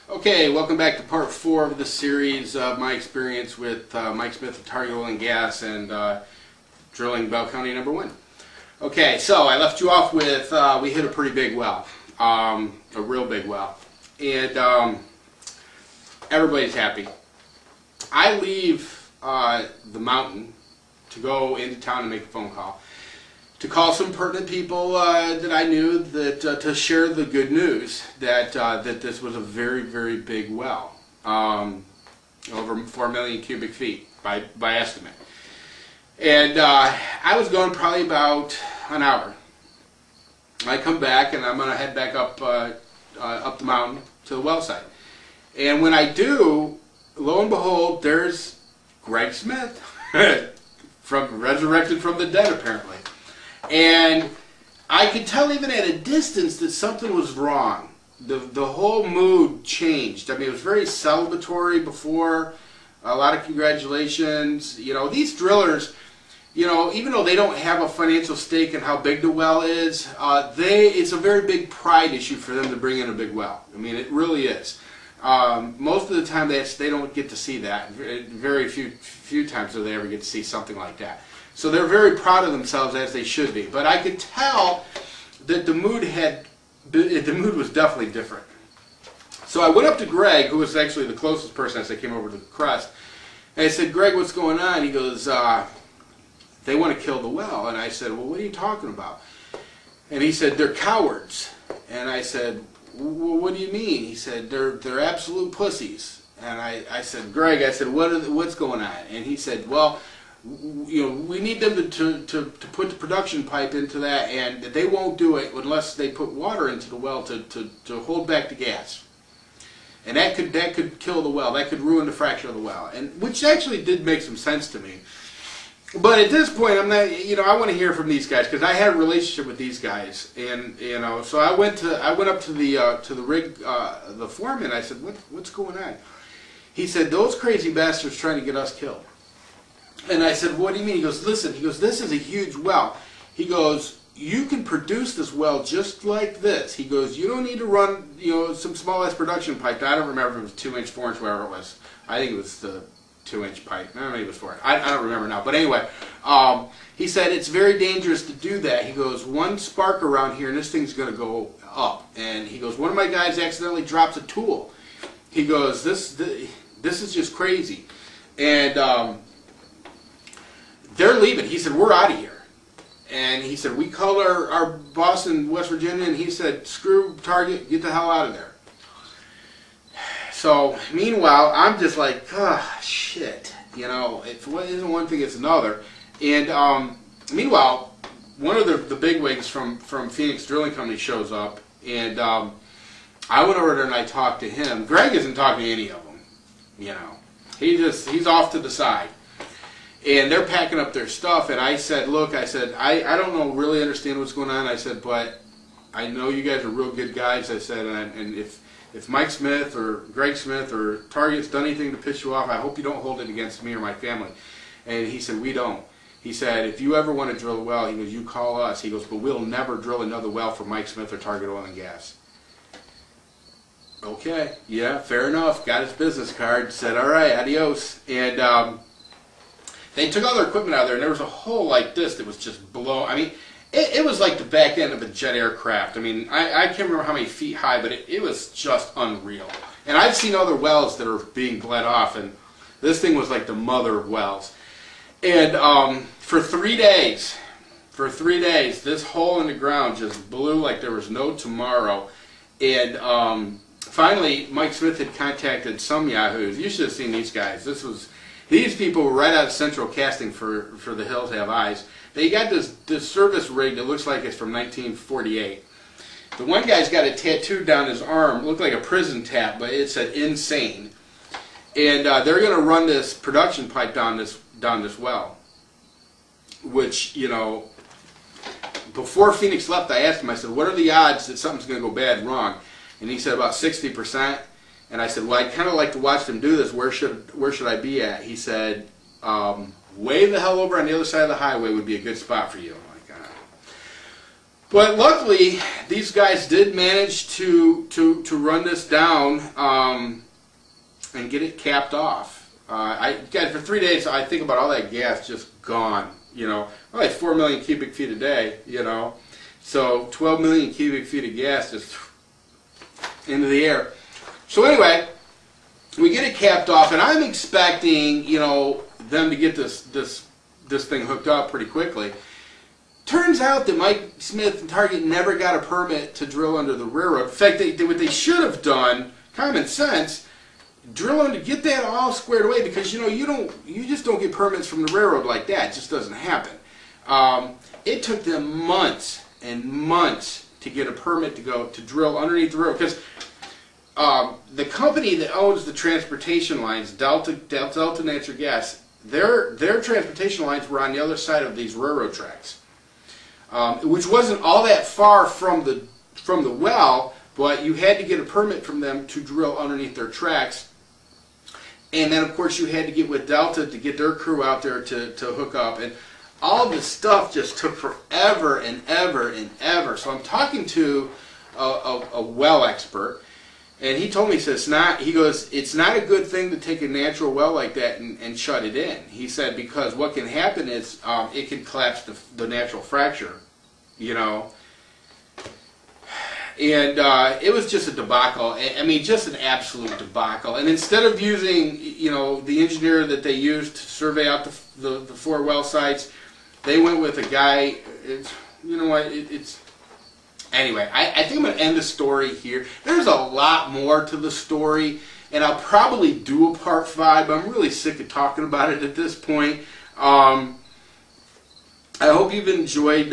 Okay, welcome back to part 4 of the series of my experience with Mike Smith of Target Oil and Gas and drilling Bell County number 1. Okay, so I left you off with we hit a pretty big well, a real big well, and everybody's happy. I leave the mountain to go into town and make a phone call, to call some pertinent people that I knew that to share the good news that that this was a very, very big well, over 4 million cubic feet by estimate. And I was going probably about an hour. I come back and I'm going to head back up the mountain to the well site. And when I do, lo and behold, there's Greg Smith, resurrected from the dead apparently. And I could tell even at a distance that something was wrong. The whole mood changed. I mean, it was very celebratory before, a lot of congratulations. You know, these drillers, you know, even though they don't have a financial stake in how big the well is, it's a very big pride issue for them to bring in a big well. I mean, it really is. Most of the time they don't get to see that. Very few times do they ever get to see something like that. So they're very proud of themselves, as they should be. But I could tell that the mood was definitely different. So I went up to Greg, who was actually the closest person as I came over to the crest, and I said, "Greg, what's going on?" He goes, "They want to kill the well." And I said, "Well, what are you talking about?" And he said, "They're cowards." And I said, "Well, what do you mean?" He said, "They're absolute pussies." And I said, "Greg," I said, what's going on?" And he said, "Well, you know, we need them to put the production pipe into that, and they won't do it unless they put water into the well to hold back the gas. And that could kill the well. That could ruin the fracture of the well." And which actually did make some sense to me. But at this point, I'm not. You know, I want to hear from these guys because I had a relationship with these guys, and you know, so I went up to the rig, the foreman. I said, "What's going on?" He said, "Those crazy bastards trying to get us killed." And I said, "What do you mean?" He goes, "Listen," he goes, "this is a huge well." He goes, "You can produce this well just like this." He goes, "You don't need to run, you know, some small-ass production pipe." I don't remember if it was 2-inch, 4-inch, whatever it was. I think it was the 2-inch pipe. Maybe it was 4. I don't remember now. But anyway, he said, "It's very dangerous to do that." He goes, "One spark around here and this thing's going to go up." And he goes, "One of my guys accidentally drops a tool." He goes, this is just crazy." And they're leaving. He said, "We're out of here." And he said, "We called our boss in West Virginia," and he said, "Screw Target, get the hell out of there." So meanwhile, I'm just like, shit. You know, it isn't one thing, it's another. And meanwhile, one of the bigwigs from Phoenix Drilling Company shows up, and I went over there and I talked to him. Greg isn't talking to any of them. You know, he's off to the side. And they're packing up their stuff, and I said, "Look," I said, I don't know, really understand what's going on." I said, "But I know you guys are real good guys." I said, and if Mike Smith or Greg Smith or Target's done anything to piss you off, I hope you don't hold it against me or my family." And he said, "We don't." He said, "If you ever want to drill a well," he goes, "you call us." He goes, "But we'll never drill another well for Mike Smith or Target Oil and Gas." Okay, yeah, fair enough. Got his business card. Said, "All right, adios." And they took all their equipment out of there, and there was a hole like this that was just blown. I mean, it was like the back end of a jet aircraft. I mean, I can't remember how many feet high, but it was just unreal. And I've seen other wells that are being bled off, and this thing was like the mother of wells. And for 3 days, this hole in the ground just blew like there was no tomorrow. And finally, Mike Smith had contacted some yahoos. You should have seen these guys. These people were right out of Central Casting for The Hills Have Eyes. They got this service rig that looks like it's from 1948. The one guy's got a tattoo down his arm, looked like a prison tap, but it said "insane." And they're going to run this production pipe down this well. Which, you know, before Phoenix left, I asked him, I said, "What are the odds that something's going to go bad and wrong?" And he said about 60%. And I said, "Well, I'd kind of like to watch them do this. Where should I be at?" He said, "Way the hell over on the other side of the highway would be a good spot for you." I'm like, But luckily, these guys did manage to run this down and get it capped off. For 3 days, I think about all that gas just gone. You know, like 4 million cubic feet a day. You know, so 12 million cubic feet of gas just into the air. So anyway, we get it capped off, and I'm expecting, you know, them to get this thing hooked up pretty quickly. Turns out that Mike Smith and Target never got a permit to drill under the railroad. In fact, what they should have done, common sense, drill under, get that all squared away, because you know you just don't get permits from the railroad like that. It just doesn't happen. It took them months and months to get a permit to drill underneath the railroad, because the company that owns the transportation lines, Delta Natural Gas, their transportation lines were on the other side of these railroad tracks. Which wasn't all that far from the well, but you had to get a permit from them to drill underneath their tracks. And then, of course, you had to get with Delta to get their crew out there to hook up. And all this stuff just took forever and ever and ever. So I'm talking to a well expert, and he told me, he says, it's not a good thing to take a natural well like that and shut it in. He said, because what can happen is it can collapse the natural fracture, you know. And it was just a debacle. I mean, just an absolute debacle. And instead of using, you know, the engineer that they used to survey out the 4 well sites, they went with a guy. You know what? Anyway, I think I'm going to end the story here. There's a lot more to the story, and I'll probably do a part 5, but I'm really sick of talking about it at this point. I hope you've enjoyed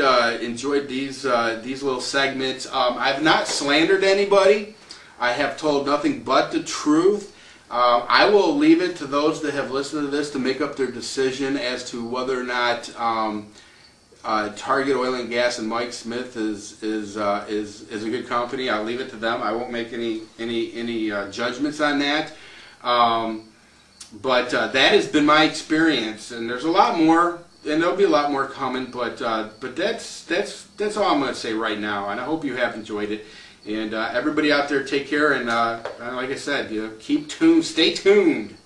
these little segments. I've not slandered anybody. I have told nothing but the truth. I will leave it to those that have listened to this to make up their decision as to whether or not Target Oil and Gas and Mike Smith is a good company. I'll leave it to them. I won't make any judgments on that. But that has been my experience, and there's a lot more, and there'll be a lot more coming. But that's all I'm going to say right now. And I hope you have enjoyed it. And everybody out there, take care. And like I said, keep tuned. Stay tuned.